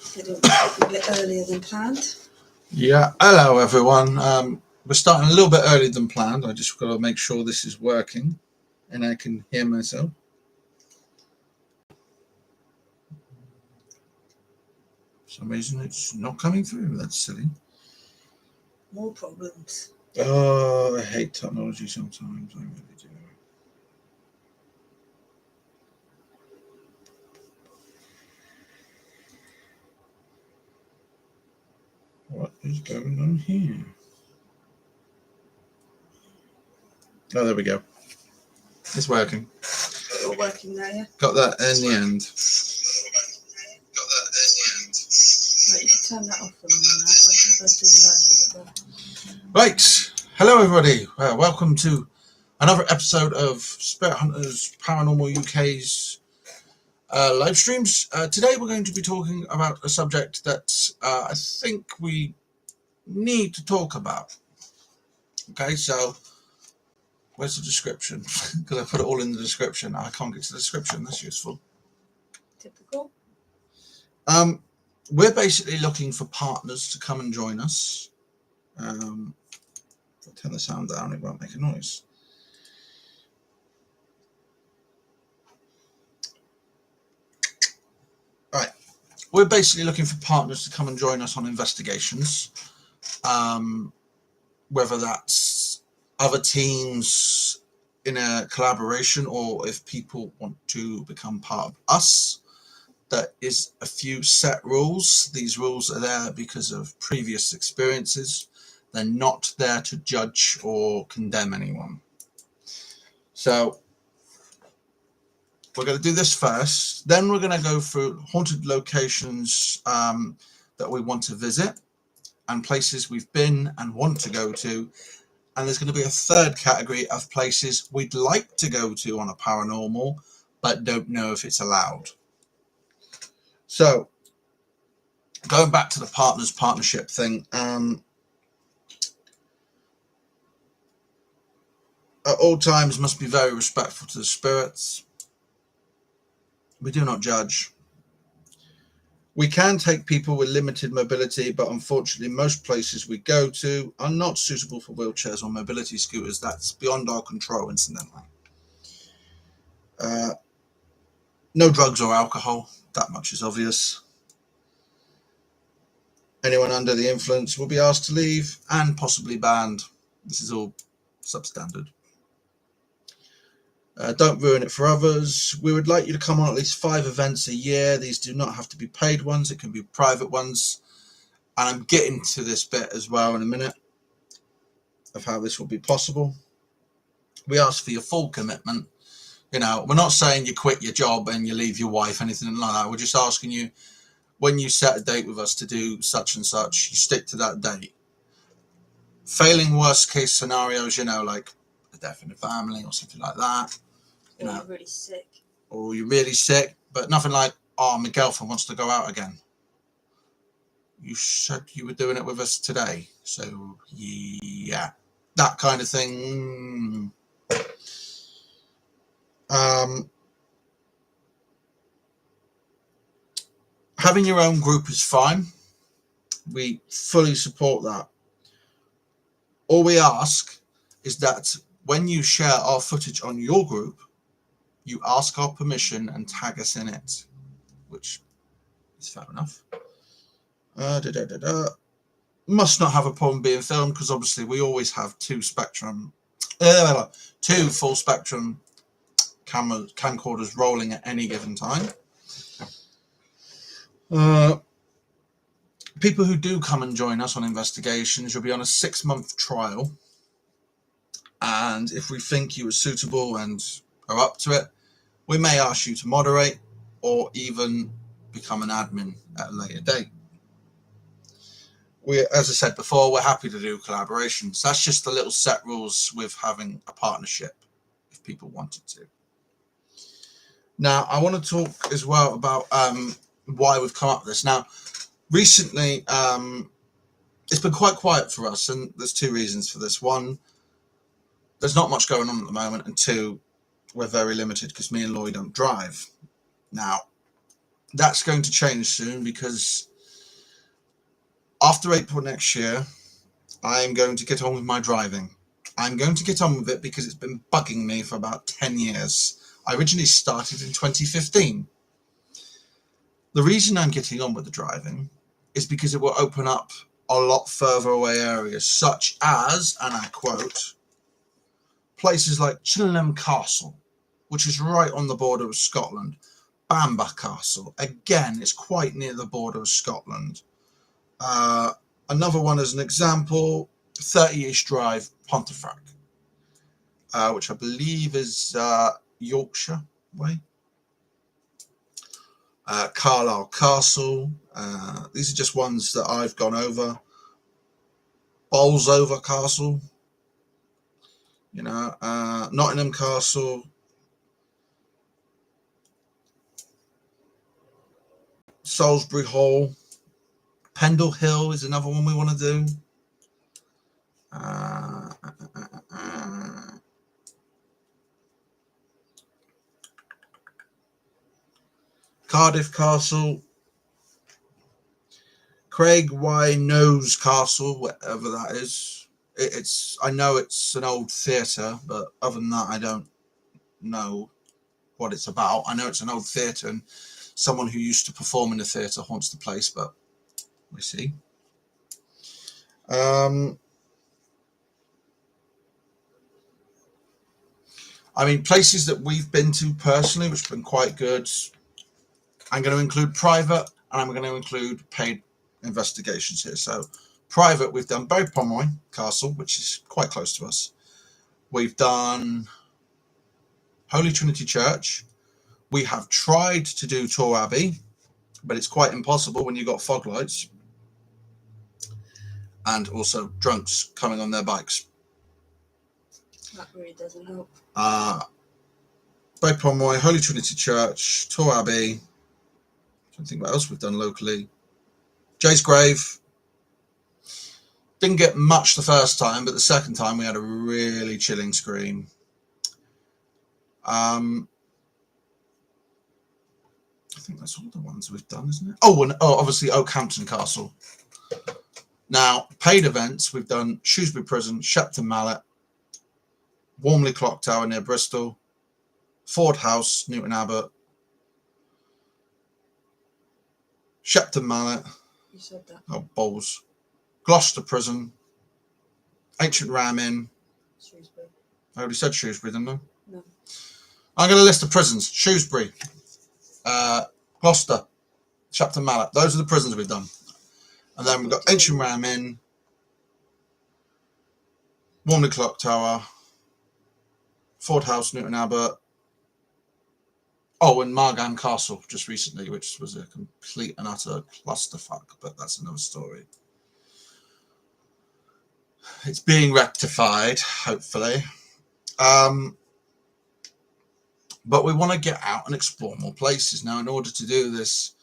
Said it was a bit earlier than planned. Yeah, hello everyone. We're starting a little bit earlier than planned. I just got to make sure this is working and I can hear myself. For some reason it's not coming through. That's silly. More problems. Oh, I hate technology sometimes. I really do. What is going on here? Oh, there we go. It's working. You're working there, yeah? Got that in the end. Right, you can turn that off for me now. I'll do the lights on as well. Right. Hello, everybody. Welcome to another episode of Spirit Hunters Paranormal UK's live streams. Today we're going to be talking about a subject that I think we need to talk about. Okay, so where's the description? Because I put it all in the description. I can't get to the description. That's useful. Typical. We're basically looking for partners to come and join us. If I turn the sound down, it won't make a noise. Right. We're basically looking for partners to come and join us on investigations. Whether that's other teams in a collaboration or if people want to become part of us. There is a few set rules. These rules are there because of previous experiences. They're not there to judge or condemn anyone. So we're going to do this first. Then we're going to go through haunted locations that we want to visit and places we've been and want to go to. And there's going to be a third category of places we'd like to go to on a paranormal, but don't know if it's allowed. So, going back to the partnership thing, at all times must be very respectful to the spirits. We do not judge. We can take people with limited mobility, but unfortunately most places we go to are not suitable for wheelchairs or mobility scooters. That's beyond our control, incidentally. No drugs or alcohol, that much is obvious. Anyone under the influence will be asked to leave and possibly banned. This is all substandard. Don't ruin it for others. We would like you to come on at least 5 events a year. These do not have to be paid ones. It can be private ones. And I'm getting to this bit as well in a minute of how this will be possible. We ask for your full commitment. You know, we're not saying you quit your job and you leave your wife, anything like that. We're just asking you, when you set a date with us to do such and such, you stick to that date. Failing worst case scenarios, you know, like a death in the family or something like that. You know, you're really sick. Or you're really sick, but nothing like, oh, my girlfriend wants to go out again. You said you were doing it with us today. So, yeah, that kind of thing. Having your own group is fine. We fully support that. All we ask is that when you share our footage on your group, you ask our permission and tag us in it, which is fair enough. Must not have a problem being filmed because obviously we always have two full spectrum camcorders rolling at any given time. People who do come and join us on investigations, you'll be on a 6-month trial. And if we think you are suitable and are up to it, we may ask you to moderate or even become an admin at a later date. As I said before, we're happy to do collaborations. That's just the little set rules with having a partnership, if people wanted to. Now, I want to talk as well about why we've come up with this. Now, recently, it's been quite quiet for us, and there's 2 reasons for this. 1, there's not much going on at the moment, and 2, we're very limited because me and Lloyd don't drive. Now, that's going to change soon because After April next year, I'm going to get on with my driving. I'm going to get on with it because it's been bugging me for about 10 years. I originally started in 2015. The reason I'm getting on with the driving is because it will open up a lot further away areas, such as, and I quote, places like Chillingham Castle, which is right on the border of Scotland. Bamber Castle, again, it's quite near the border of Scotland. Another one as an example, 30 East Drive, Pontefract, which I believe is Yorkshire way. Carlisle Castle, these are just ones that I've gone over. Bolsover Castle, Nottingham Castle, Salisbury Hall, Pendle Hill is another one we want to do. Cardiff Castle, Craig-y-Nos Castle, whatever that is. I know it's an old theatre, but other than that, I don't know what it's about. I know it's an old theatre, and someone who used to perform in the theatre haunts the place, but we see. I mean, places that we've been to personally, which have been quite good. I'm going to include private, and I'm going to include paid investigations here. So private, we've done Berry Pomeroy Castle, which is quite close to us. We've done Holy Trinity Church. We have tried to do Tor Abbey, but it's quite impossible when you've got fog lights and also drunks coming on their bikes. That really doesn't help. Berry Pomeroy, Holy Trinity Church, Tor Abbey. I don't think what else we've done locally. Jay's Grave. Didn't get much the first time, but the second time we had a really chilling scream. I think that's all the ones we've done, isn't it? And obviously Oakhampton Castle. Now, paid events, we've done Shrewsbury Prison, Shepton Mallet, Warmley Clock Tower near Bristol, Ford House, Newton Abbot, Shepton Mallet. You said that. Oh, balls. Gloucester Prison, Ancient Ram Inn. Shrewsbury. I already said Shrewsbury, didn't I? No. I'm going to list the prisons. Shrewsbury, Gloucester, Shepton Mallet. Those are the prisons we've done. And then we've got Ancient Ram Inn, Warmley Clock Tower, Ford House, Newton Abbot. And Margam Castle just recently, which was a complete and utter clusterfuck, but that's another story. It's being rectified, hopefully. But we want to get out and explore more places. Now, in order to do this,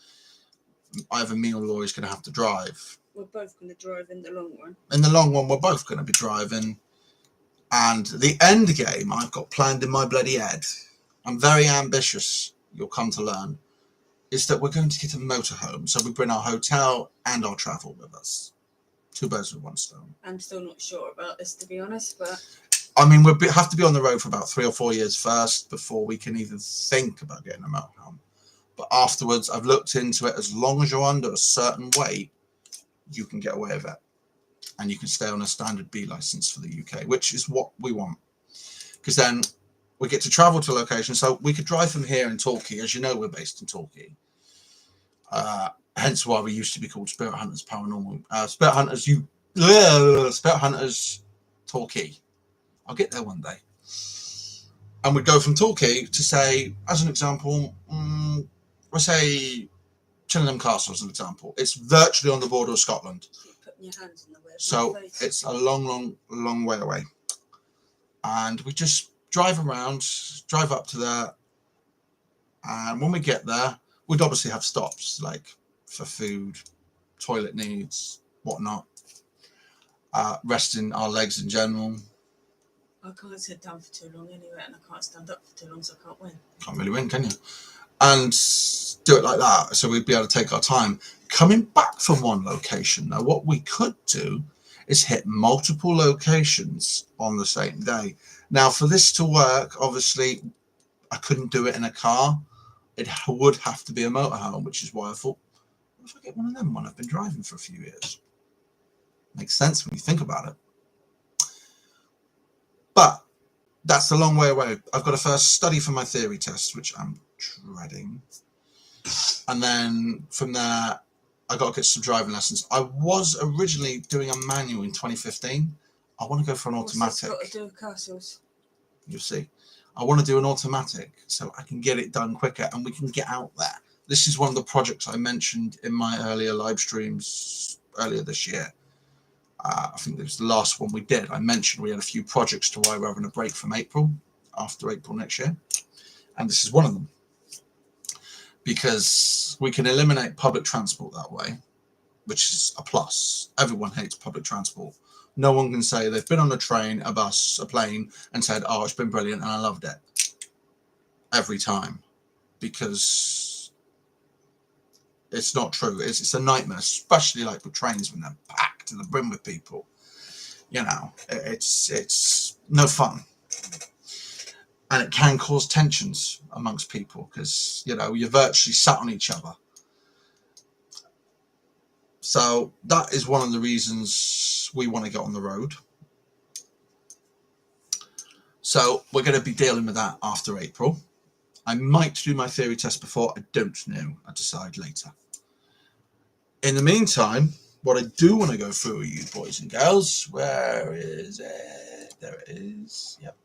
either me or Laurie's going to have to drive. We're both going to drive in the long run. In the long run, we're both going to be driving. And the end game I've got planned in my bloody head, I'm very ambitious, you'll come to learn, is that we're going to get a motorhome. So we bring our hotel and our travel with us. 2 birds with 1 stone. I'm still not sure about this, to be honest, but... I mean, we have to be on the road for about 3 or 4 years first before we can even think about getting a motorhome. But afterwards, I've looked into it. As long as you're under a certain weight, you can get away with it. And you can stay on a standard B license for the UK, which is what we want. Because then we get to travel to locations. So we could drive from here in Torquay. As you know, we're based in Torquay. Hence why we used to be called Spirit Hunters Paranormal. Spirit Hunters Torquay. I'll get there one day. And we'd go from Torquay to, say, as an example, we'll say Chillingham Castle as an example. It's virtually on the border of Scotland. Keep putting your hands in the way of So my face. it's a long way away. And we just drive around, drive up to there. And when we get there, we'd obviously have stops, like for food, toilet needs, whatnot. Resting our legs in general. I can't sit down for too long anyway, and I can't stand up for too long, so I can't win. Can't really win, can you? And do it like that, so we'd be able to take our time. Coming back from one location, now what we could do is hit multiple locations on the same day. Now, for this to work, obviously, I couldn't do it in a car. It would have to be a motorhome, which is why I thought, what if I get one of them when I've been driving for a few years? Makes sense when you think about it. But that's a long way away. I've got to first study for my theory test, which I'm dreading. And then from there, I got to get some driving lessons. I was originally doing a manual in 2015. I want to go for an automatic. What's this got to do with castles? You'll see. I want to do an automatic so I can get it done quicker and we can get out there. This is one of the projects I mentioned in my earlier live streams earlier this year. I think it was the last one we did. I mentioned we had a few projects to why we're having a break from April, after April next year. And this is one of them. Because we can eliminate public transport that way, which is a plus. Everyone hates public transport. No one can say they've been on a train, a bus, a plane, and said, oh, it's been brilliant and I loved it. Every time. Because it's not true. It's a nightmare, especially like with trains when they're packed to the brim with people. You know, it's no fun. And it can cause tensions amongst people because, you know, you're virtually sat on each other. So that is one of the reasons we want to get on the road. So we're going to be dealing with that after April. I might do my theory test before. I don't know. I decide later. In the meantime, what I do want to go through with you boys and girls, where is it? There it is. Yep.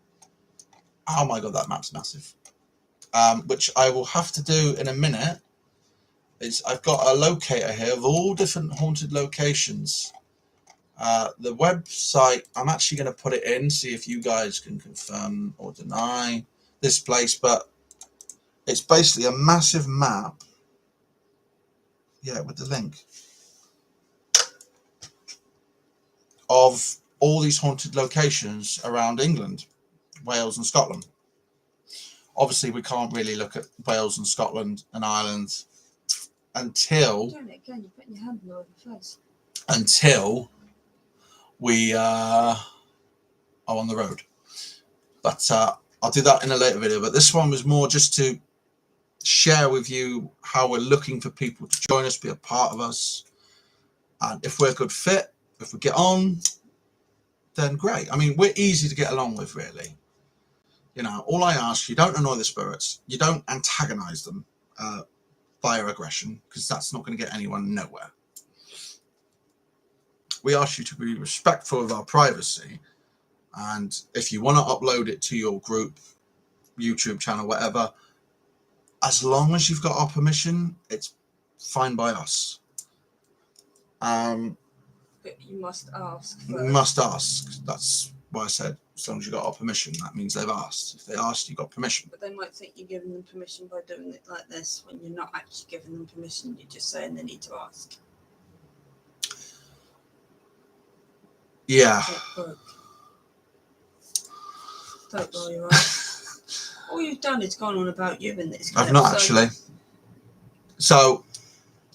Oh my God, that map's massive. Which I will have to do in a minute. I've got a locator here of all different haunted locations. The website, I'm actually going to put it in, see if you guys can confirm or deny this place, but it's basically a massive map. Yeah, with the link. Of all these haunted locations around England, Wales and Scotland. Obviously, we can't really look at Wales and Scotland and Ireland until You're doing it again. You're putting your hand all over your face. Until we are on the road. But I'll do that in a later video. But this one was more just to share with you how we're looking for people to join us, be a part of us. And if we're a good fit, if we get on, then great. I mean, we're easy to get along with, really. You know, all I ask, you don't annoy the spirits. You don't antagonize them via aggression, because that's not going to get anyone nowhere. We ask you to be respectful of our privacy. And if you want to upload it to your group, YouTube channel, whatever, as long as you've got our permission, it's fine by us. But you must ask first. You must ask. That's why I said, as long as you got our permission, that means they've asked. If they asked, you got permission. But they might think you're giving them permission by doing it like this, when you're not actually giving them permission. You're just saying they need to ask. Yeah. Don't worry, right? All you've done is gone on about you in this. I've not actually. So,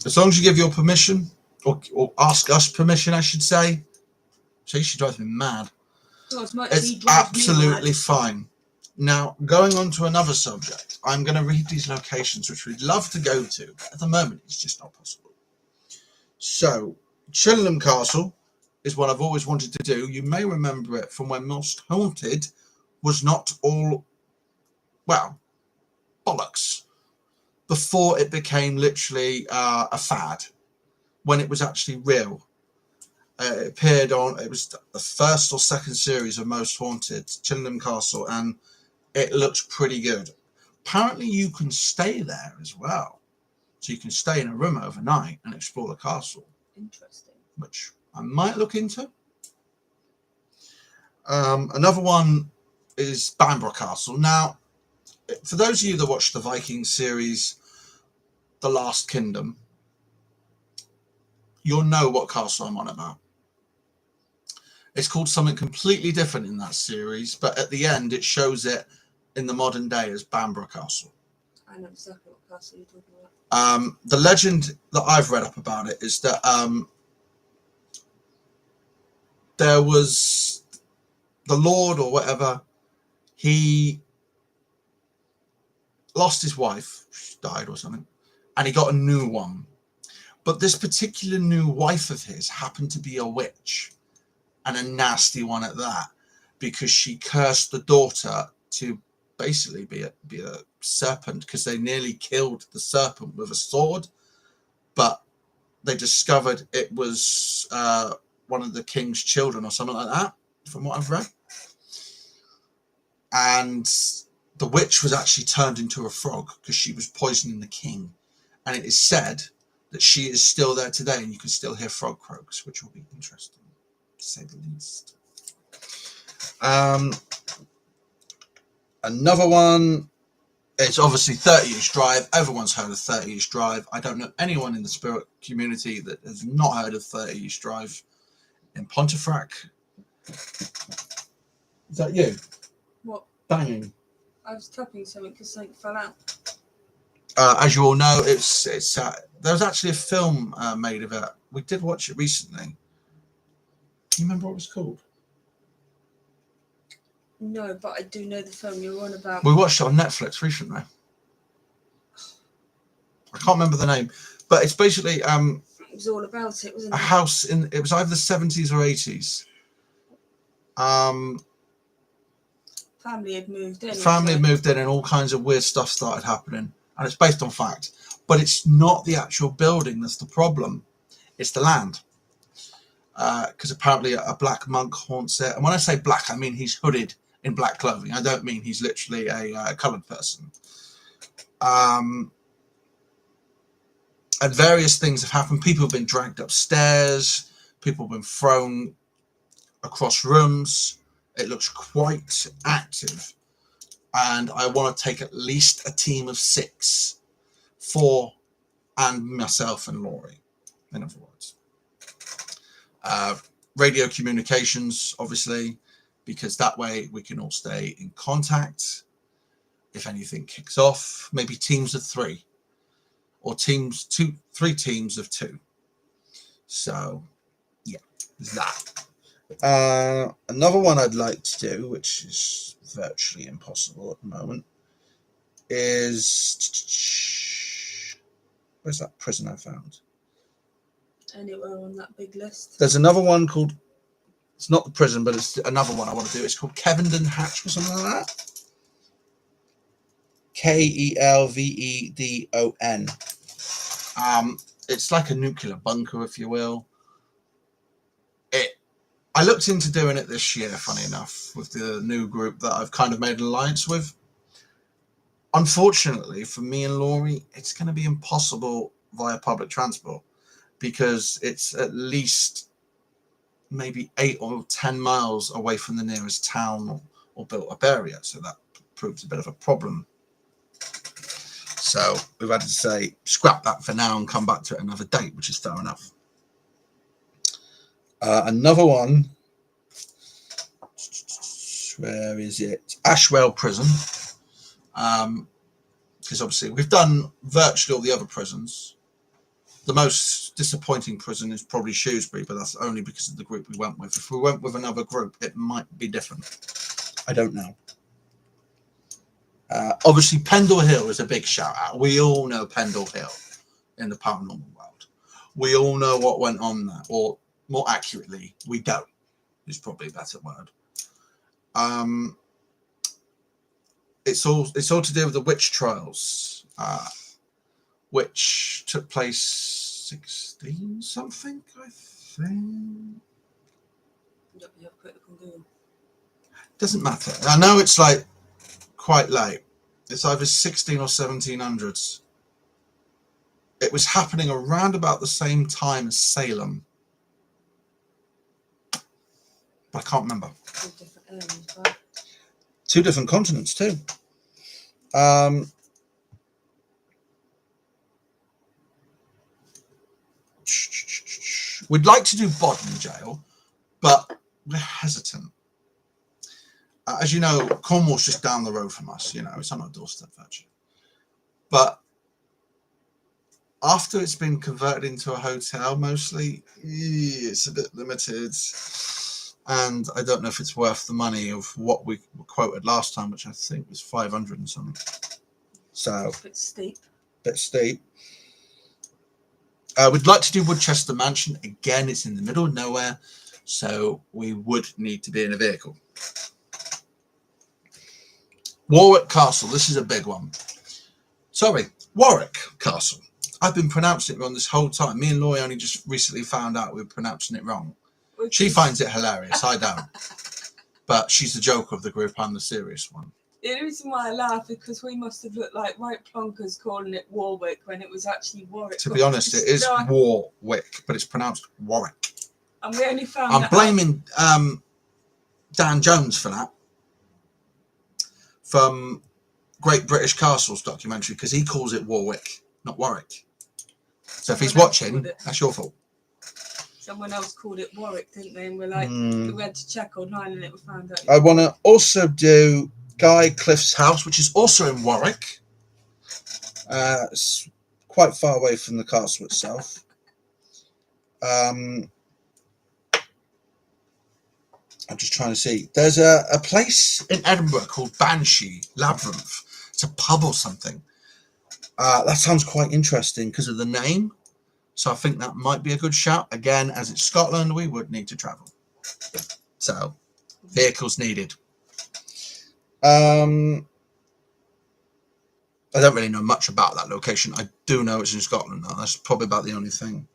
as long as you give your permission, or ask us permission, I should say. See, she drives me mad. It's absolutely fine. Now, going on to another subject, I'm going to read these locations, which we'd love to go to. But at the moment, it's just not possible. So, Chillingham Castle is what I've always wanted to do. You may remember it from when Most Haunted was not all, well, bollocks. Before it became literally a fad. When it was actually real. It appeared on, it was the first or second series of Most Haunted, Chillingham Castle, and it looked pretty good. Apparently you can stay there as well. So you can stay in a room overnight and explore the castle. Interesting. Which I might look into. Another one is Bamborough Castle. Now, for those of you that watched the Viking series, The Last Kingdom, you'll know what castle I'm on about. It's called something completely different in that series, but at the end it shows it in the modern day as Bamborough Castle. I know exactly what castle you're talking about. The legend that I've read up about it is that there was the Lord or whatever, he lost his wife, she died or something, and he got a new one. But this particular new wife of his happened to be a witch, and a nasty one at that, because she cursed the daughter to basically be a serpent, because they nearly killed the serpent with a sword, but they discovered it was one of the king's children or something like that, from what I've read. And the witch was actually turned into a frog because she was poisoning the king. And it is said that she is still there today, and you can still hear frog croaks, which will be interesting, to say the least. Another one, it's obviously 30 East Drive. Everyone's heard of 30 East Drive. I don't know anyone in the spirit community that has not heard of 30 East Drive in Pontefract. Is that you? What? Banging. I was tapping something because something fell out. As you all know, it's there was actually a film made of it. We did watch it recently. Do you remember what it was called? No, but I do know the film you're on about. We watched it on Netflix recently. I can't remember the name, but it's basically it was all about it, wasn't a it? house in, it was either the 70s or 80s. Family had moved in. Family had moved in, and all kinds of weird stuff started happening, and it's based on fact. But it's not the actual building that's the problem; it's the land. Because apparently a black monk haunts it, and when I say black, I mean he's hooded in black clothing. I don't mean he's literally a coloured person. And various things have happened. People have been dragged upstairs. People have been thrown across rooms. It looks quite active. And I want to take at least a team of 6, 4, and myself and Laurie, in other words. Radio communications, obviously, because that way we can all stay in contact. If anything kicks off, maybe teams of 3. Or 3 teams of 2. So, yeah, there's that. Another one I'd like to do, which is virtually impossible at the moment, is where's that prison I found? Anywhere on that big list. There's another one called, it's not the prison, but it's another one I want to do. It's called Kevendon Hatch or something like that. Kelvedon. It's like a nuclear bunker, if you will. I looked into doing it this year, funny enough, with the new group that I've kind of made an alliance with. Unfortunately, for me and Laurie, it's going to be impossible via public transport, because it's at least maybe 8 or 10 miles away from the nearest town or built-up area. So that proves a bit of a problem. So we've had to say, scrap that for now and come back to it another date, which is fair enough. Another one, where is it? Ashwell Prison. Because obviously we've done virtually all the other prisons. The most disappointing prison is probably Shrewsbury, but that's only because of the group we went with. If we went with another group, it might be different. I don't know. Obviously, Pendle Hill is a big shout out. We all know Pendle Hill in the paranormal world. We all know what went on there, or more accurately, we don't. Is probably a better word. It's all to do with the witch trials, which took place 16 something, I think. Yep, you have a quick look on Google. Doesn't matter. I know it's like quite late. It's either 16 or 1700s. It was happening around about the same time as Salem, but I can't remember. 2 different areas, right? 2 different continents too. We'd like to do Bodmin Jail, but we're hesitant. As you know, Cornwall's just down the road from us. You know, it's on our doorstep, virtually. But after it's been converted into a hotel, mostly, it's a bit limited. And I don't know if it's worth the money of what we quoted last time, which I think was 500 and something. So, a bit steep. We'd like to do Woodchester Mansion. Again, it's in the middle of nowhere, so we would need to be in a vehicle. Warwick Castle. This is a big one. Sorry, Warwick Castle. I've been pronouncing it wrong this whole time. Me and Laurie only just recently found out we were pronouncing it wrong. She finds it hilarious. I don't. But she's the joker of the group. I'm the serious one. The reason why I laugh is because we must have looked like right plonkers calling it Warwick when it was actually Warwick. To be honest, it is Warwick, but it's pronounced Warwick. And we only found I'm blaming Dan Jones for that from Great British Castles documentary, because he calls it Warwick, not Warwick. So if he's watching, that's your fault. Someone else called it Warwick, didn't they? And we're like, we had to check online and it was found out. I want to also do Guy Cliff's house, which is also in Warwick. It's quite far away from the castle itself. I'm just trying to see. There's a place in Edinburgh called Banshee Labyrinth. It's a pub or something. That sounds quite interesting because of the name. So I think that might be a good shout. Again, as it's Scotland, we would need to travel. So, vehicles needed. I don't really know much about that location. I do know it's in Scotland, though. That's probably about the only thing.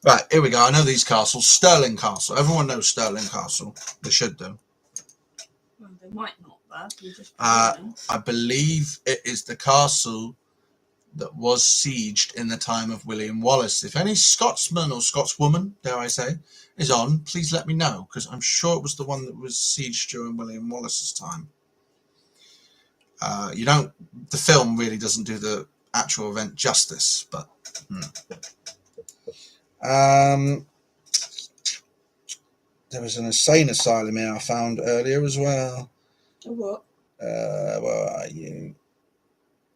Right, here we go. I know these castles. Stirling Castle. Everyone knows Stirling Castle. They should do. Well, they might not, but I believe it is the castle that was sieged in the time of William Wallace. If any Scotsman or Scotswoman, dare I say, is on, please let me know, because I'm sure it was the one that was sieged during William Wallace's time. The film really doesn't do the actual event justice, but there was an insane asylum here I found earlier as well. A what? Where are you?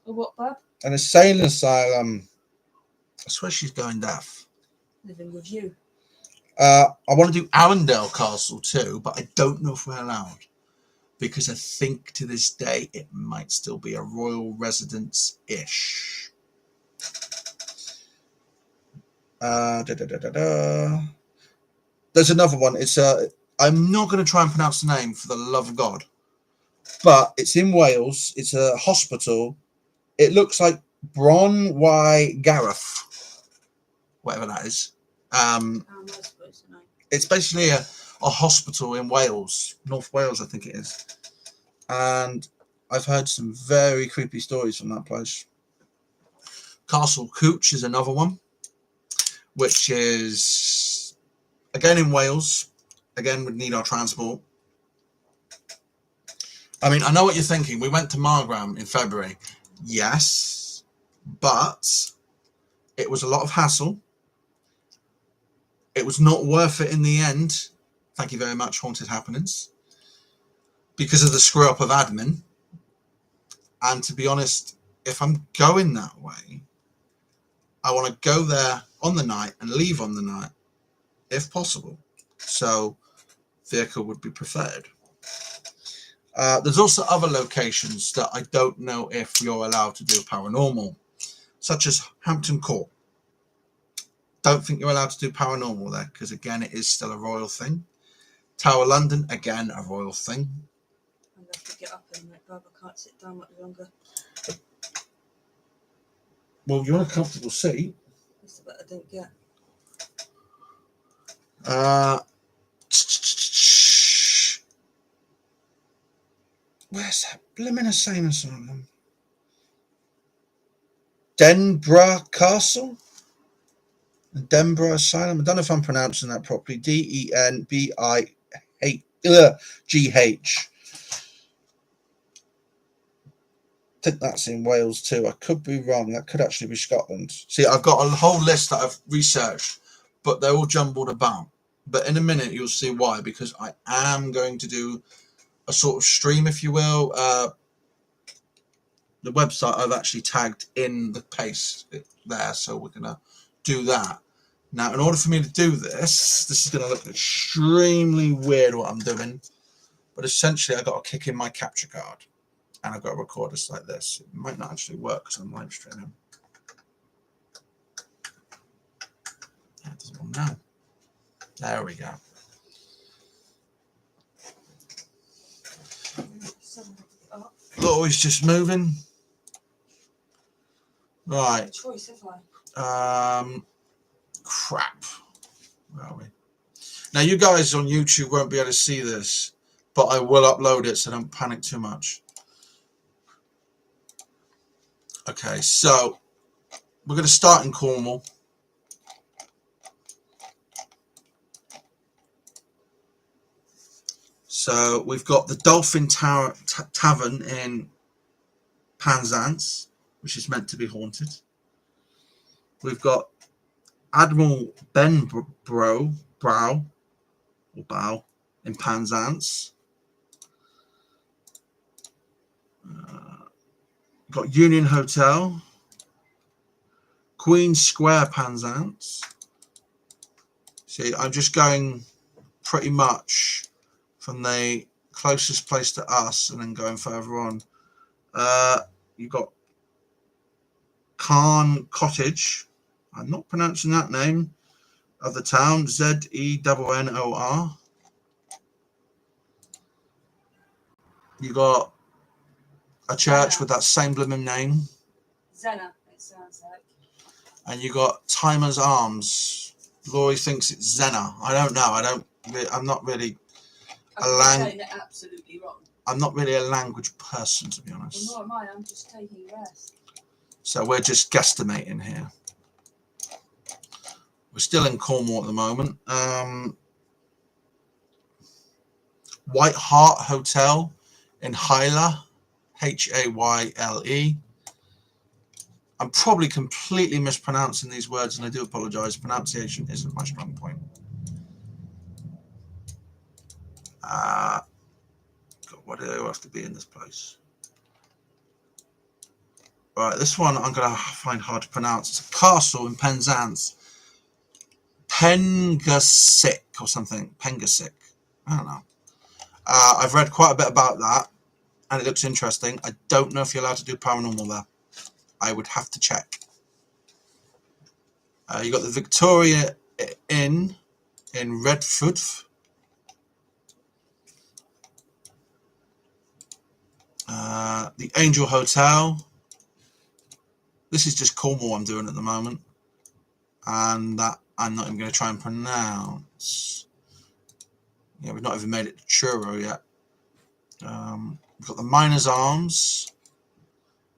A what, bud? An insane asylum. I swear she's going deaf. Living with you. I want to do Arundel Castle too, but I don't know if we're allowed, because I think to this day it might still be a royal residence-ish. There's another one. It's I'm not going to try and pronounce the name for the love of God, but it's in Wales. It's a hospital. It looks like Bron Y Gareth, whatever that is. It's basically a hospital in Wales, North Wales, I think it is. And I've heard some very creepy stories from that place. Castle Cooch is another one, which is, again, in Wales. Again, would need our transport. I mean, I know what you're thinking. We went to Margram in February. Yes, but it was a lot of hassle. It was not worth it in the end. Thank you very much, Haunted Happenings. Because of the screw up of admin. And to be honest, if I'm going that way, I want to go there on the night and leave on the night, if possible. So, vehicle would be preferred. There's also other locations that I don't know if you're allowed to do paranormal, such as Hampton Court. Don't think you're allowed to do paranormal there, because again, it is still a royal thing. Tower London, again, a royal thing. I'm going to have to get up in a minute, Bob. I can't sit down much longer. Well, you're in a comfortable seat. That's the bit I didn't get. Where's that blimmin' insane asylum? Denborough Castle? Denborough Asylum? I don't know if I'm pronouncing that properly. D-E-N-B-I-G-H. I think that's in Wales too. I could be wrong. That could actually be Scotland. See, I've got a whole list that I've researched, but they're all jumbled about. But in a minute, you'll see why, because I am going to do a sort of stream, if you will, the website I've actually tagged in the paste there, so we're going to do that. Now, in order for me to do this, this is going to look extremely weird what I'm doing, but essentially I've got to kick in my capture card, and I've got to record this like this. It might not actually work because I'm live streaming. That doesn't want now. There we go. Laurie's just moving. Right. Choice, have I? Crap. Where are we? Now, you guys on YouTube won't be able to see this, but I will upload it, so don't panic too much. Okay, so we're going to start in Cornwall. So we've got the Dolphin Tower Tavern in Penzance, which is meant to be haunted. We've got Admiral Benbow in Penzance. Got Union Hotel, Queen Square, Penzance. See, I'm just going pretty much from the closest place to us and then going further on. You've got Carn Cottage. I'm not pronouncing that name of the town. Zennor. You got a church with that same blooming name. Zena, it sounds like. And you got Timer's Arms. Laurie thinks it's Zena. I don't know. I'm not really absolutely wrong. I'm not really a language person, to be honest. Well, nor am I. I'm just taking rest. So we're just guesstimating here. We're still in Cornwall at the moment. White Hart Hotel in Hayle, Hayle. I'm probably completely mispronouncing these words, and I do apologise. Pronunciation isn't my strong point. God, what do I have to be in this place? Right, this one I'm going to find hard to pronounce. It's a castle in Penzance. Pengasic or something. Pengasic. I don't know. I've read quite a bit about that, and it looks interesting. I don't know if you're allowed to do paranormal there. I would have to check. You got the Victoria Inn in Redford. The Angel Hotel. This is just Cornwall I'm doing at the moment, and that I'm not even going to try and pronounce. Yeah, we've not even made it to Truro yet. We've got the Miners' Arms,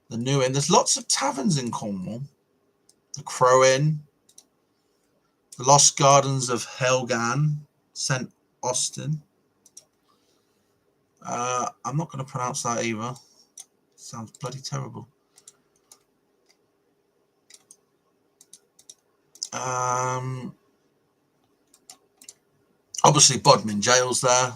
the New Inn. There's lots of taverns in Cornwall. The Crow Inn, the Lost Gardens of Helgan, St. Austin. I'm not going to pronounce that either. Sounds bloody terrible. Obviously, Bodmin Jail's there.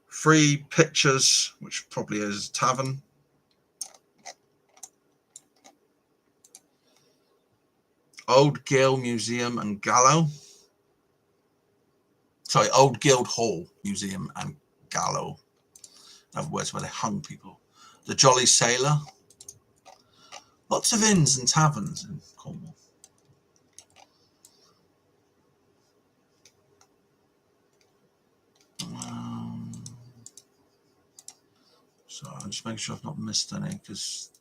Free Pictures, which probably is a tavern. Old Guild Museum and Gallow. Sorry, Old Guild Hall Museum and Gallow. In other words, where they hung people. The Jolly Sailor. Lots of inns and taverns in Cornwall. So I'm just making sure I've not missed any, because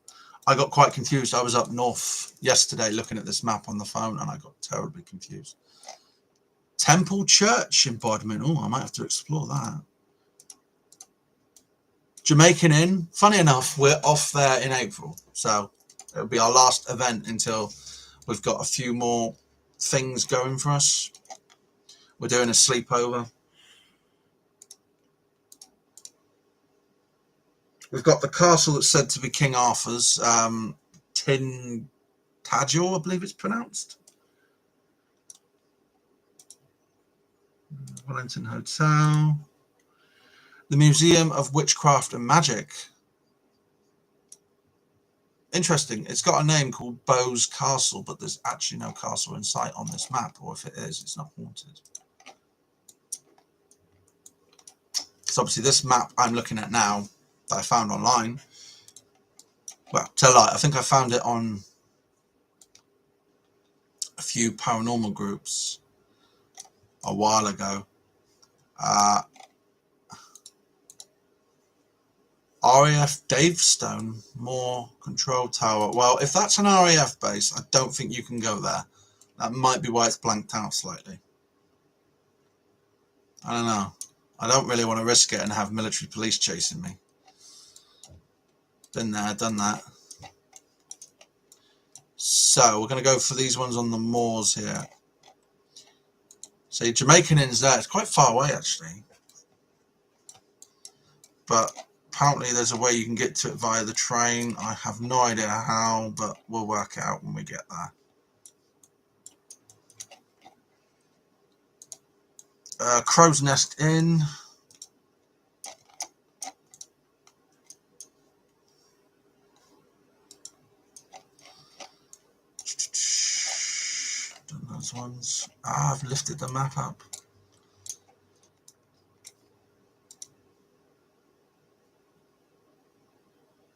I got quite confused. I was up north yesterday looking at this map on the phone, and I got terribly confused. Temple Church in Bodmin. Oh, I might have to explore that. Jamaican Inn. Funny enough, we're off there in April, so it'll be our last event until we've got a few more things going for us. We're doing a sleepover. We've got the castle that's said to be King Arthur's, Tintagel, I believe it's pronounced. Wellington Hotel. The Museum of Witchcraft and Magic. Interesting. It's got a name called Bowes Castle, but there's actually no castle in sight on this map, or if it is, it's not haunted. So obviously this map I'm looking at now that I found online, well, tell a lie, I think I found it on a few paranormal groups a while ago. RAF Davestone, more control tower. Well, if that's an RAF base, I don't think you can go there. That might be why it's blanked out slightly. I don't know. I don't really want to risk it and have military police chasing me. Been there, done that. So we're going to go for these ones on the moors here. See, Jamaican Inn's there. It's quite far away, actually. But apparently there's a way you can get to it via the train. I have no idea how, but we'll work it out when we get there. Crow's Nest Inn. Done those ones. I've lifted the map up.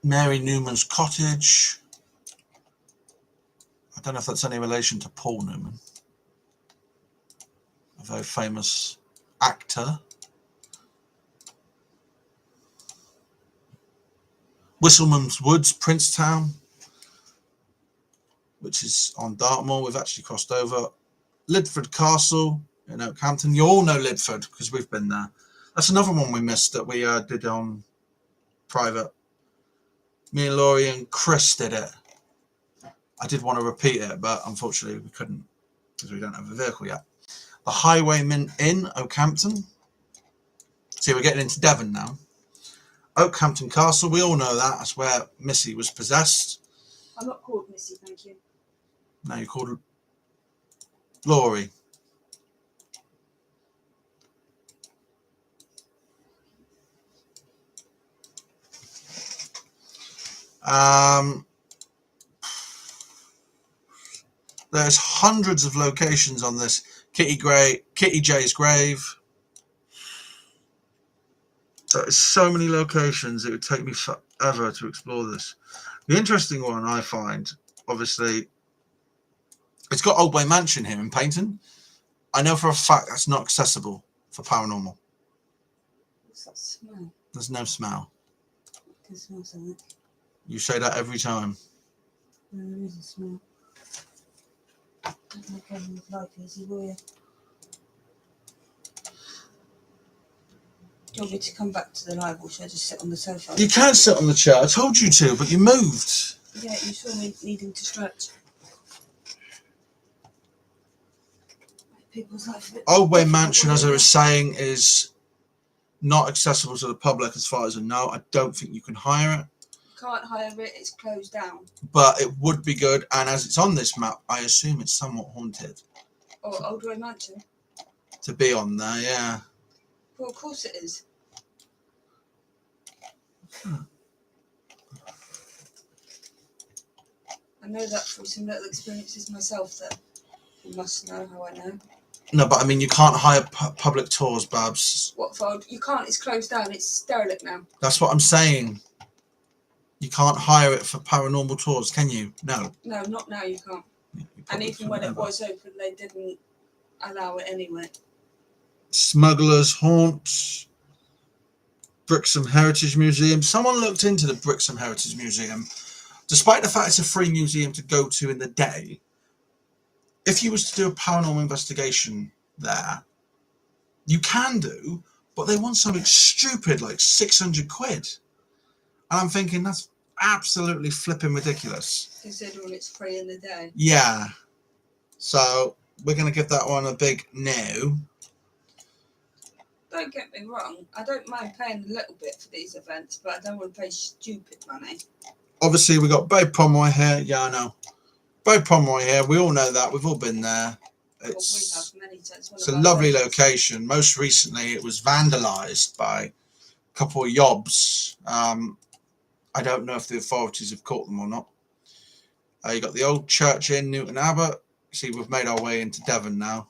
Mary Newman's Cottage. I don't know if that's any relation to Paul Newman, a very famous actor. Whistleman's Woods, Princetown, which is on Dartmoor. We've actually crossed over. Lidford Castle in Oakhampton. You all know Lidford because we've been there. That's another one we missed that we did on private. Me and Laurie and Chris did it. I did want to repeat it, but unfortunately we couldn't because we don't have a vehicle yet. The Highwayman Inn, Oakhampton. See, we're getting into Devon now. Oakhampton Castle, we all know that. That's where Missy was possessed. I'm not called Missy, thank you. No, you're called Laurie. There's hundreds of locations on this. Kitty J's grave. There's so many locations, it would take me forever to explore this. The interesting one I find, obviously, it's got Old Way Mansion here in Paignton. I know for a fact that's not accessible for paranormal. What's that smell? There's no smell. I can smell something. You say that every time. No, there is a smell. Don't make everyone's life easy, will you? Do you want me to come back to the live, or should I just sit on the sofa? You can sit on the chair. I told you to, but you moved. Yeah, you saw me needing to stretch. People's life a bit Old Way Mansion, as I was saying, is not accessible to the public as far as I know. I don't think you can hire it. Can't hire it, it's closed down. But it would be good, and as it's on this map, I assume it's somewhat haunted. Oh, Old Way Mansion? To be on there, yeah. Well, of course it is. I know that from some little experiences myself that you must know how I know. No, but I mean, you can't hire public tours, Babs. What for? You can't, it's closed down, it's derelict now. That's what I'm saying. You can't hire it for paranormal tours, can you? No. No, not now, you can't. Yeah, And even when it was open, they didn't allow it anyway. Smugglers' Haunt, Brixham Heritage Museum. Someone looked into the Brixham Heritage Museum. Despite the fact it's a free museum to go to in the day, if you was to do a paranormal investigation there, you can do, but they want something stupid like 600 quid. And I'm thinking that's absolutely flipping ridiculous. Considering it's free in the day. Yeah. So we're going to give that one a big no. Don't get me wrong, I don't mind paying a little bit for these events, but I don't want to pay stupid money. Obviously, we got Bay Pomeroy here. Yeah, I know. Bay Pomeroy here. We all know that. We've all been there. It's, we have many times. It's a lovely location. Most recently, it was vandalised by a couple of yobs. I don't know if the authorities have caught them or not. You got the old church in Newton Abbot. See, we've made our way into Devon now.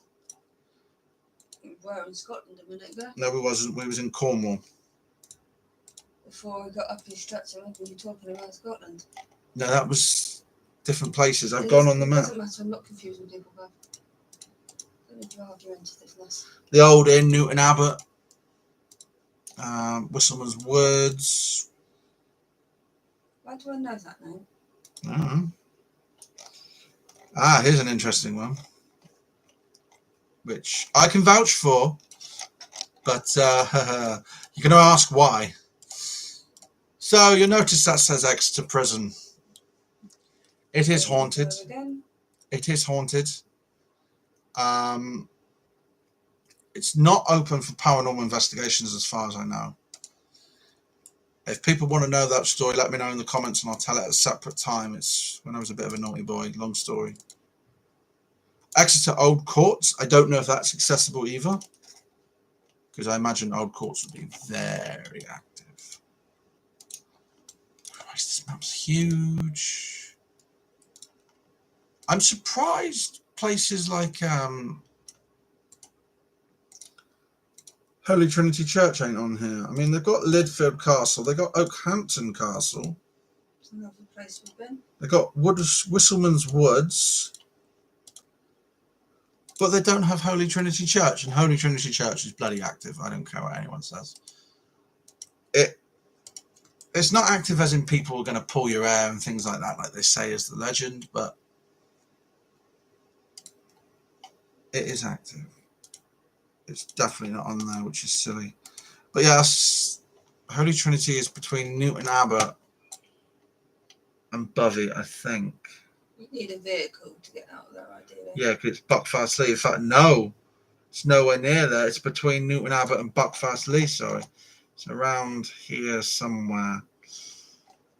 We were in Scotland a minute ago. No, we wasn't. We was in Cornwall. Before we got up in Stratton, were you talking about Scotland? No, that was different places. I've gone on the It map. doesn't matter, I'm not confusing people, but don't need your argumentativeness. The old inn, Newton Abbot. Whistleman's Woods. Why do I know that name? I don't know. Here's an interesting one, which I can vouch for, but you're going to ask why. So you'll notice that says Exeter Prison. It is haunted. It is haunted. It's not open for paranormal investigations as far as I know. If people want to know that story, let me know in the comments and I'll tell it at a separate time. It's when I was a bit of a naughty boy. Long story. Exeter Old Courts. I don't know if that's accessible either, because I imagine Old Courts would be very active. Christ, this map's huge. I'm surprised places like Holy Trinity Church ain't on here. I mean, they've got Lidfield Castle. They've got Oakhampton Castle. It's another place we've been. They've got Whistleman's Woods. But they don't have Holy Trinity Church. And Holy Trinity Church is bloody active. I don't care what anyone says. It's not active as in people are going to pull your hair and things like that, like they say is the legend. But it is active. It's definitely not on there, which is silly. But yes, Holy Trinity is between Newton Abbot and Bovey, I think. You need a vehicle to get out of there, ideally. Yeah, because it's Buckfast Lee. In fact, no, it's nowhere near there. It's between Newton Abbot and Buckfast Lee, sorry. It's around here somewhere.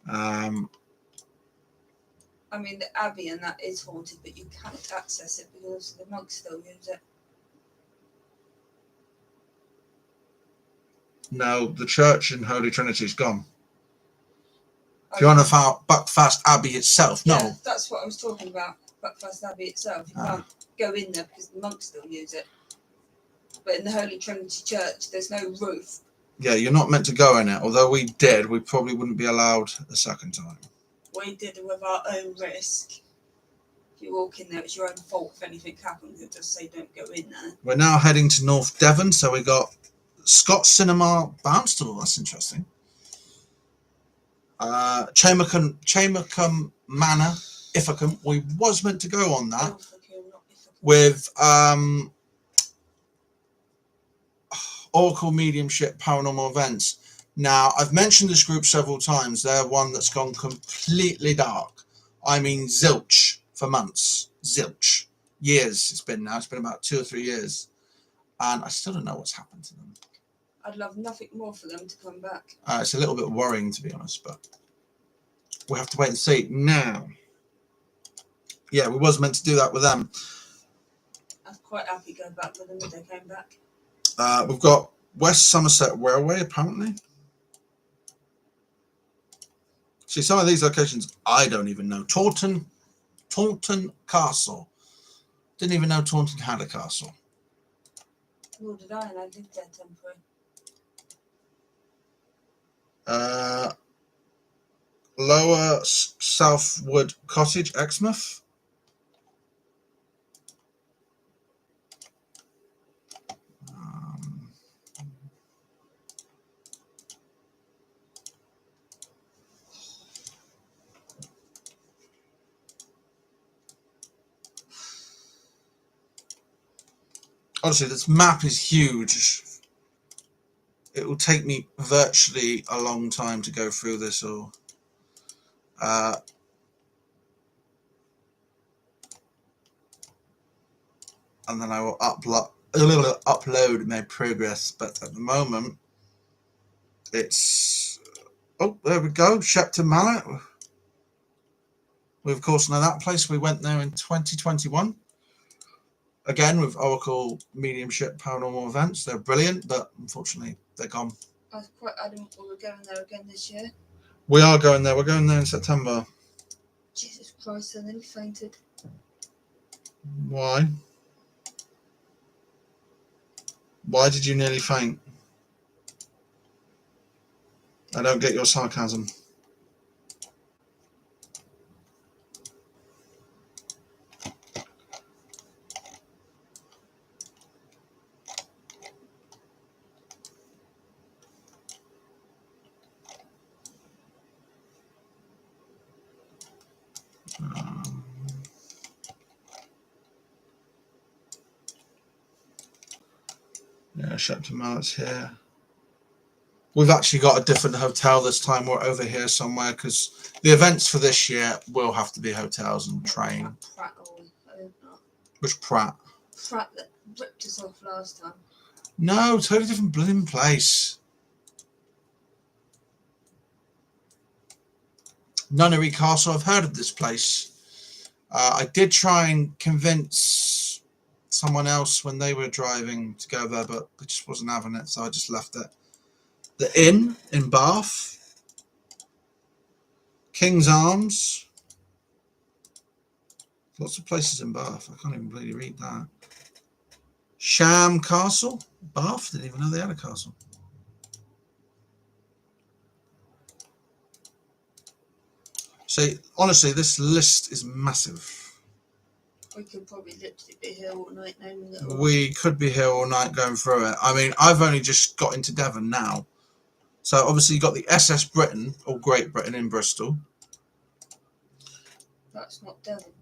I mean, the Abbey and that is haunted, but you can't access it because the monks still use it. No, the church in Holy Trinity is gone. If you're on about Buckfast Abbey itself, no. Yeah, that's what I was talking about. Buckfast Abbey itself. You can't go in there because the monks still use it. But in the Holy Trinity Church, there's no roof. Yeah, you're not meant to go in it. Although we did, we probably wouldn't be allowed a second time. We did it with our own risk. If you walk in there, it's your own fault if anything happens. It just say don't go in there. We're now heading to North Devon, so we got Scott Cinema Barnstable. That's interesting. Chambercombe Manor, Ifficombe. We was meant to go on that with Oracle Mediumship Paranormal Events. Now, I've mentioned this group several times. They're one that's gone completely dark. I mean, zilch for months. Zilch. Years it's been now. It's been about 2 or 3 years. And I still don't know what's happened to them. I'd love nothing more for them to come back. It's a little bit worrying, to be honest, but we'll have to wait and see. Now, yeah, we was meant to do that with them. I was quite happy going back with them if they came back. We've got West Somerset Railway, apparently. See, some of these locations I don't even know. Taunton Castle. Didn't even know Taunton had a castle. Nor did I, and I lived there temporarily. Lower Southwood Cottage, Exmouth. Honestly, this map is huge. It will take me virtually a long time to go through this all. And then I will upload my progress. But at the moment, it's... Oh, there we go. Shepton Mallet. We, of course, know that place. We went there in 2021. Again, with Oracle Mediumship Paranormal Events. They're brilliant, but unfortunately, they're gone. I was quite adamant we were going there again this year. We are going there. We're going there in September. Jesus Christ, I nearly fainted. Why? Why did you nearly faint? I don't get your sarcasm. Yeah, Shepton Mallet's here. We've actually got a different hotel this time. We're over here somewhere because the events for this year will have to be hotels and train. Pratt, I hope not. Which Pratt? Pratt that ripped us off last time. No, totally different blooming place. Nunnery Castle. I've heard of this place. I did try and convince someone else when they were driving to go there, but they just wasn't having it, so I just left it. The Inn in Bath. King's Arms. Lots of places in Bath. I can't even really read that. Sham Castle. Bath. Didn't even know they had a castle. See, honestly, this list is massive. We could probably literally be here all night naming it all. We could be here all night going through it. I mean, I've only just got into Devon now. So obviously you got the SS Britain, or Great Britain in Bristol. That's not Devon.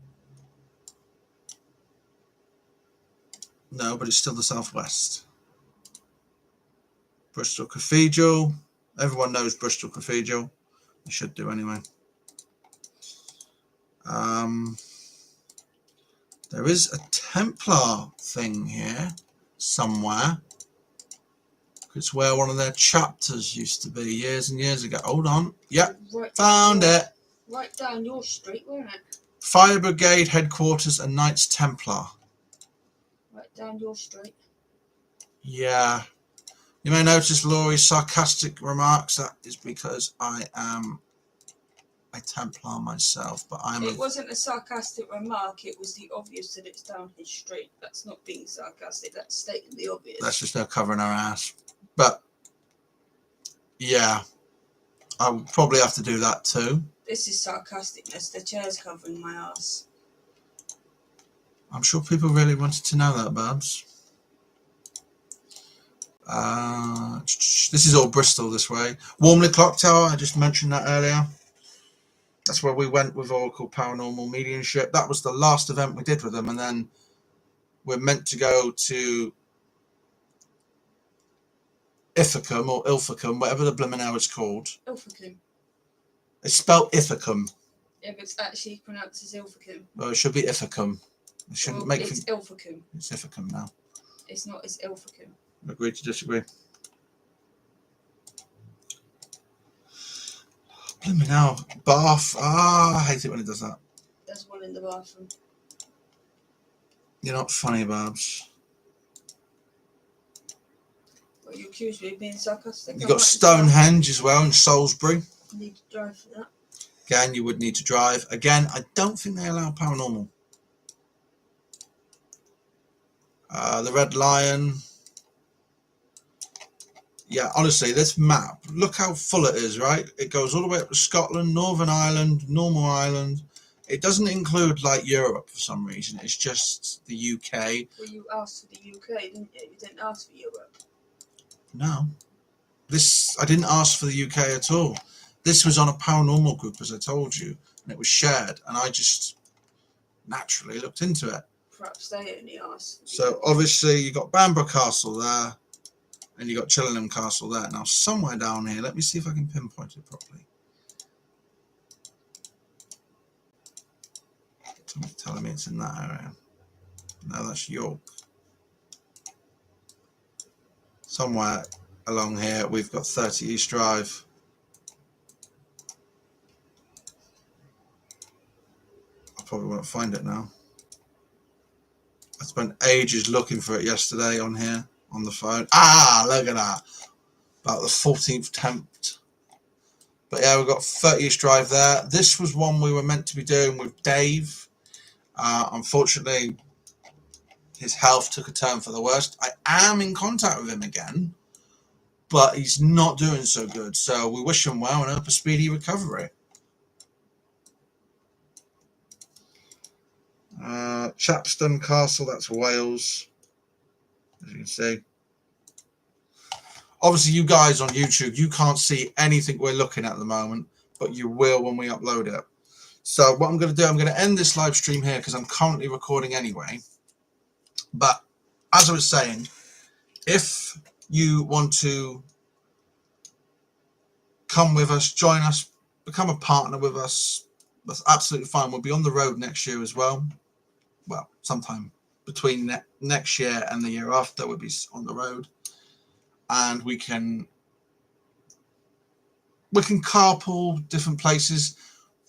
No, but it's still the southwest. Bristol Cathedral. Everyone knows Bristol Cathedral. You should do anyway. There is a Templar thing here somewhere. It's where one of their chapters used to be years and years ago. Hold on. Yep, Right found it. Right down your street, wasn't it? Fire Brigade Headquarters and Knights Templar. Right down your street. Yeah. You may notice Laurie's sarcastic remarks. That is because I am a Templar myself, but It wasn't a sarcastic remark, it was the obvious that it's down his street. That's not being sarcastic, that's stating the obvious. That's just no covering our ass. But yeah, I will probably have to do that too. This is sarcasticness, the chair's covering my ass. I'm sure people really wanted to know that, Babs. This is all Bristol this way. Warmley Clock Tower, I just mentioned that earlier. That's where we went with Oracle Paranormal Mediumship. That was the last event we did with them, and then we're meant to go to Ithacum or Ilfracombe, whatever the blimmin' hell it's called. Ilfracombe. It's spelled Ithacum. Yeah, but it's actually pronounced as Ilfracombe. Well, it should be Ithacum. It shouldn't Well, make it's Ilfracombe. It's Ithacum now. It's not, it's Ilfracombe. Agree to disagree. Blimmin' hell. Bath. I hate it when it does that. There's one in the bathroom. You're not funny, Babs. Well, you accuse me of being sarcastic. You've got Stonehenge as well in Salisbury. I need to drive for that. Again, you would need to drive. Again, I don't think they allow paranormal. The Red Lion. Yeah, honestly, this map, look how full it is, right? It goes all the way up to Scotland, Northern Ireland, Normal Ireland. It doesn't include, like, Europe for some reason. It's just the UK. Well, you asked for the UK, didn't you? You didn't ask for Europe. No. I didn't ask for the UK at all. This was on a paranormal group, as I told you, and it was shared, and I just naturally looked into it. Perhaps they only asked. So, obviously, you got Bamburgh Castle there. And you got Chillingham Castle there. Now, somewhere down here, let me see if I can pinpoint it properly. Someone's telling me it's in that area. No, that's York. Somewhere along here, we've got 30 East Drive. I probably won't find it now. I spent ages looking for it yesterday on here. On the phone. Look at that. About the 14th attempt. But yeah, we've got 30ish drive there. This was one we were meant to be doing with Dave. Unfortunately, his health took a turn for the worst. I am in contact with him again, but he's not doing so good. So we wish him well and hope a speedy recovery. Chapston Castle, that's Wales, as you can see. Obviously, you guys on YouTube, you can't see anything we're looking at the moment, but you will when we upload it. So what I'm going to do, I'm going to end this live stream here because I'm currently recording anyway. But as I was saying, if you want to come with us, join us, become a partner with us, that's absolutely fine. We'll be on the road next year as well. Well, sometime between next year and the year after, we'll be on the road. And we can carpool different places.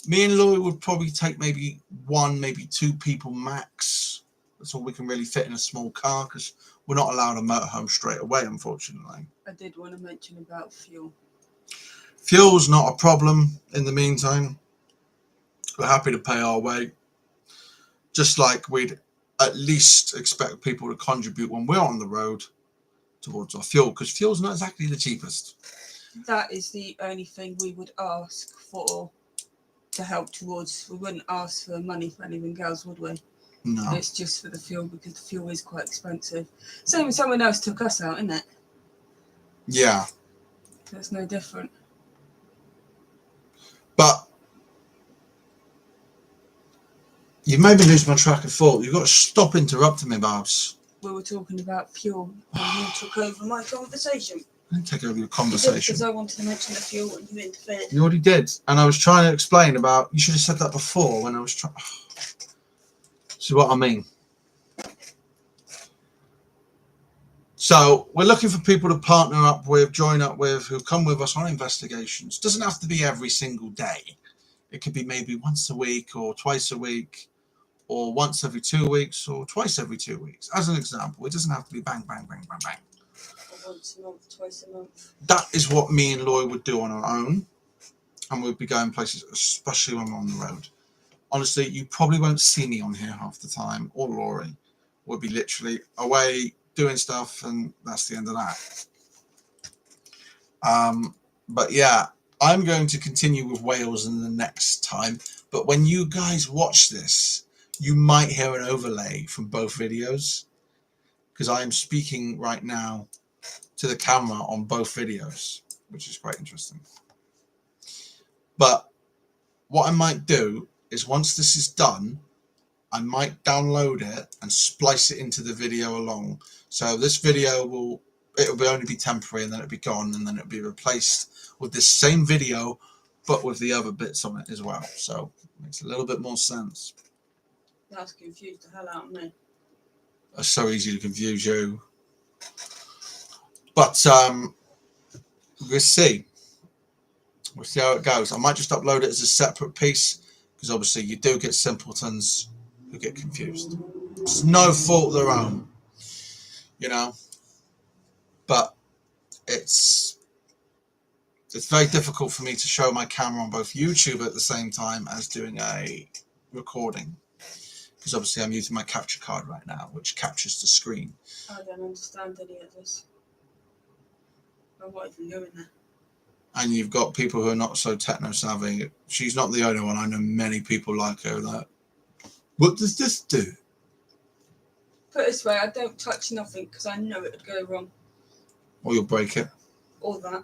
Me and Laurie would probably take maybe one, maybe two people max. That's all we can really fit in a small car because we're not allowed a motorhome straight away, unfortunately. I did want to mention about fuel. Fuel's not a problem in the meantime. We're happy to pay our way. Just like we'd at least expect people to contribute when we're on the road towards our fuel, because fuel's not exactly the cheapest. That is the only thing we would ask for to help towards. We wouldn't ask for money for anything else, would we? No. It's just for the fuel because the fuel is quite expensive. Same as someone else took us out, isn't it? Yeah. That's no different. But you've made me lose my track of thought. You've got to stop interrupting me, Babs. We were talking about fuel and you took over my conversation. I didn't take over your conversation. Because I wanted to mention the fuel and you interfered. You already did. And I was trying to explain about, you should have said that before when I was trying. See what I mean? So we're looking for people to partner up with, join up with, who come with us on investigations. Doesn't have to be every single day. It could be maybe once a week or twice a week or once every 2 weeks or twice every 2 weeks. As an example, it doesn't have to be bang, bang, bang, bang, bang. Or once a month, twice a month. That is what me and Laurie would do on our own. And we'd be going places, especially when we're on the road. Honestly, you probably won't see me on here half the time, or Laurie. We'll be literally away doing stuff, and that's the end of that. But yeah, I'm going to continue with Wales in the next time. But when you guys watch this, you might hear an overlay from both videos, because I am speaking right now to the camera on both videos, which is quite interesting. But what I might do is once this is done, I might download it and splice it into the video along. So this video will only be temporary, and then it'll be gone, and then it'll be replaced with this same video, but with the other bits on it as well. So it makes a little bit more sense. That's confused the hell out of me. It's so easy to confuse you. But we'll see. We'll see how it goes. I might just upload it as a separate piece, because obviously you do get simpletons who get confused. It's no fault of their own, you know. But it's very difficult for me to show my camera on both YouTube at the same time as doing a recording, because obviously I'm using my capture card right now, which captures the screen. I don't understand any of this. I'm not even going there. And you've got people who are not so techno savvy. She's not the only one. I know many people like her that. What does this do? Put it this way, I don't touch nothing because I know it would go wrong. Or you'll break it. Or that.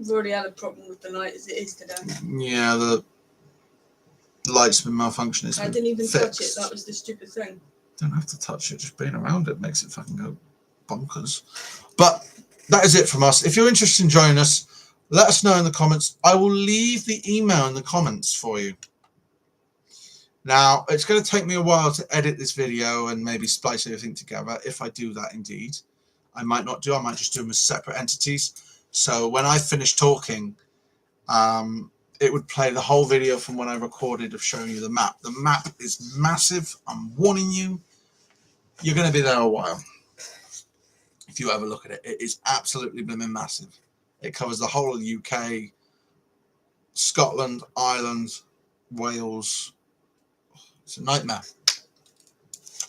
I've already had a problem with the light as it is today. Yeah, the light's been malfunctioning. I didn't even touch it. That was the stupid thing. Don't have to touch it. Just being around it makes it fucking go bonkers. But that is it from us. If you're interested in joining us, let us know in the comments. I will leave the email in the comments for you. Now, it's going to take me a while to edit this video and maybe splice everything together, if I do that indeed. I might not do. I might just do them as separate entities. So when I finish talking, it would play the whole video from when I recorded of showing you the map. The map is massive. I'm warning you. You're going to be there a while. If you ever look at it, it is absolutely blooming massive. It covers the whole of the UK, Scotland, Ireland, Wales. It's a nightmare.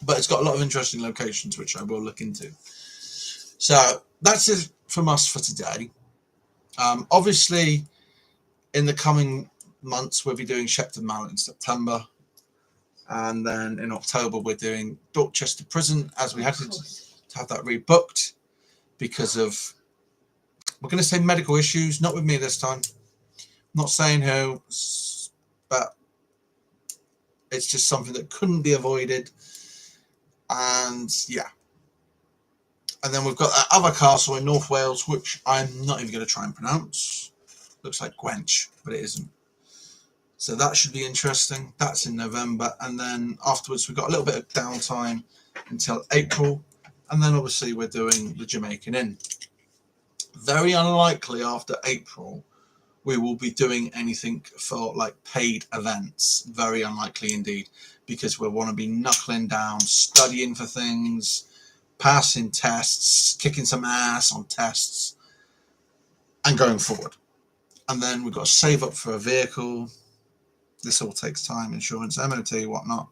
But it's got a lot of interesting locations, which I will look into. So that's it from us for today. Obviously, in the coming months, we'll be doing Shepton Mallet in September. And then in October, we're doing Dorchester Prison, as we had to have that rebooked because of, we're going to say medical issues, not with me this time. Not saying who, but it's just something that couldn't be avoided. And yeah. And then we've got that other castle in North Wales, which I'm not even going to try and pronounce. Looks like Gwench, but it isn't. So that should be interesting. That's in November. And then afterwards, we've got a little bit of downtime until April. And then obviously we're doing the Jamaican Inn. Very unlikely after April we will be doing anything for like paid events. Very unlikely indeed, because we'll want to be knuckling down, studying for things, passing tests, kicking some ass on tests, and going forward. And then we've got to save up for a vehicle. This all takes time, insurance, MOT, whatnot.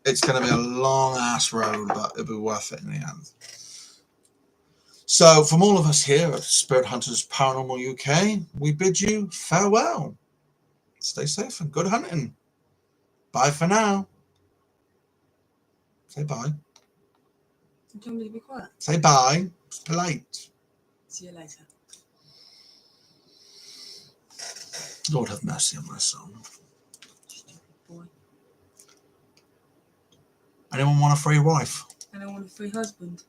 It's going to be a long ass road, but it'll be worth it in the end. So from all of us here at Spirit Hunters Paranormal UK, we bid you farewell. Stay safe and good hunting. Bye for now. Say bye. You told me to be quiet. Say bye. It's polite. See you later. Lord have mercy on my soul. Stupid boy. Anyone want a free wife? And I want a free husband.